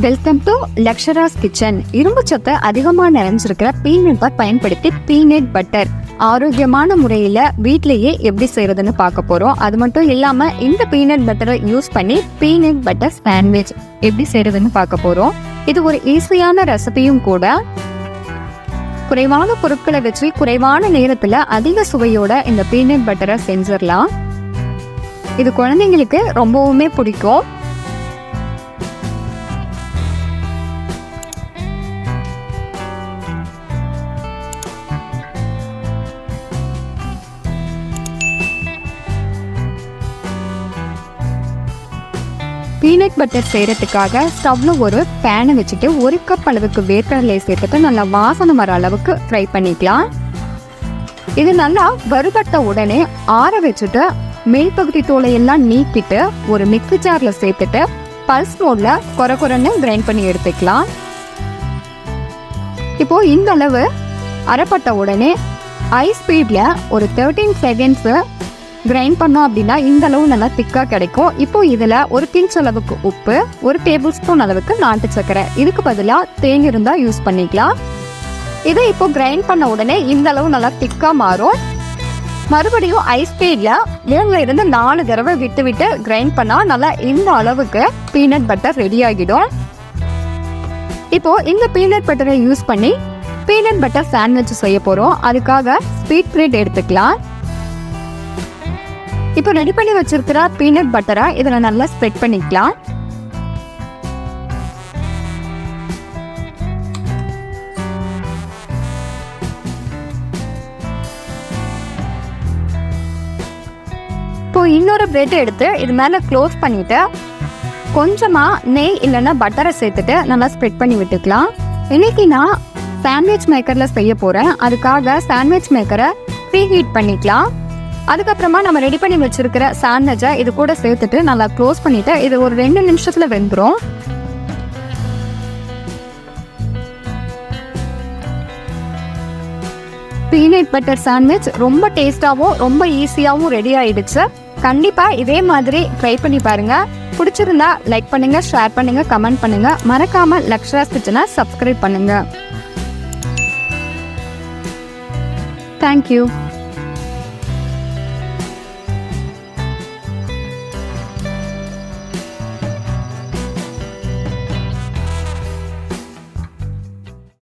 Welcome to லக்ஷராஸ் kitchen. இரும்பு சத்து அதிகமாக நிறைஞ்சிருக்கிற பீனட் பட்டர் பயன்படுத்தி பீனட் பட்டர் ஆரோக்கியமான முறையில் வீட்டிலேயே எப்படி செய்யறதுன்னு பார்க்க போகிறோம். அது மட்டும் இல்லாமல் இந்த பீனட் பட்டரை யூஸ் பண்ணி பீனட் பட்டர் சாண்ட்விச் எப்படி செய்யறதுன்னு பார்க்க போகிறோம். இது ஒரு ஈஸியான ரெசிபியும் கூட. குறைவான பொருட்களை வச்சு குறைவான நேரத்தில் அதிக சுவையோட இந்த பீனட் பட்டரை செஞ்சிடலாம். இது குழந்தைங்களுக்கு ரொம்பவுமே பிடிக்கும். பீனட் பட்டர் செய்கிறதுக்காக ஸ்டவ்ல ஒரு பேனை வச்சுட்டு 1 கப் அளவுக்கு வேர்க்கடலை சேர்த்துட்டு நல்லா வாசனை வர அளவுக்கு ஃப்ரை பண்ணிக்கலாம். இது நல்லா வறுபட்ட உடனே ஆற வச்சுட்டு மேல் பகுதி தோலை எல்லாம் நீக்கிட்டு ஒரு மிக்ஸி ஜார்ல சேர்த்துட்டு பல்ஸ் மோட்ல கொரன்னு கிரைண்ட் பண்ணி எடுத்துக்கலாம். இப்போ இந்த அளவு அரைப்பட்ட உடனே ஹை ஸ்பீட்ல ஒரு 13 செகண்ட்ஸ் கிரைண்ட் பண்ணோம் அப்படின்னா இந்த அளவு நல்லா திக்காக கிடைக்கும். இப்போ இதில் ஒரு பிஞ்ச் அளவுக்கு உப்பு, 1 டேபிள் ஸ்பூன் அளவுக்கு நாட்டு சர்க்கரை, இதுக்கு பதிலாக தேன் இருந்தால் யூஸ் பண்ணிக்கலாம். இதை இப்போ கிரைண்ட் பண்ண உடனே இந்த அளவு நல்லா திக்காக மாறும். மறுபடியும் ஹை ஸ்பீடில் 3 to 4 தடவை விட்டு விட்டு கிரைண்ட் பண்ணால் நல்லா இந்த அளவுக்கு பீனட் பட்டர் ரெடி ஆகிடும். இப்போ இந்த பீனட் பட்டரை யூஸ் பண்ணி பீனட் பட்டர் சாண்ட்விச் செய்ய போகிறோம். அதுக்காக ஸ்வீட் பிரெட் எடுத்துக்கலாம். இப்போ ரெடி பண்ணி வச்சிருக்கிற பீனட் பட்டரை இதில் நல்லா ஸ்ப்ரெட் பண்ணிக்கலாம். இப்போ இன்னொரு பிரெட் எடுத்து இது மேலே க்ளோஸ் பண்ணிட்டு கொஞ்சமாக நெய் இல்லைன்னா பட்டரை சேர்த்துட்டு நல்லா ஸ்ப்ரெட் பண்ணி விட்டுக்கலாம். இன்னைக்கு நான் சாண்ட்விச் மேக்கரில் செய்ய போகிறேன். அதுக்காக சாண்ட்விச் மேக்கரை ப்ரீ ஹீட் பண்ணிக்கலாம். அதுக்கப்புறமா நம்ம ரெடி பண்ணி வச்சிருக்கிற சாண்ட்விச்சை இது கூட சேர்த்துட்டு நல்லா க்ளோஸ் பண்ணிட்டு இது ஒரு 2 நிமிஷத்துல வெந்துடும். பீனட் பட்டர் சாண்ட்விச் ரொம்ப டேஸ்டாகவும் ரொம்ப ஈஸியாகவும் ரெடி ஆயிடுச்சு. கண்டிப்பா இதே மாதிரி ட்ரை பண்ணி பாருங்க. பிடிச்சிருந்தா லைக் பண்ணுங்க, ஷேர் பண்ணுங்க, கமெண்ட் பண்ணுங்க. மறக்காம லக்ஷராஸ் கிச்சனை சப்ஸ்கிரைப் பண்ணுங்க. தேங்க்யூ.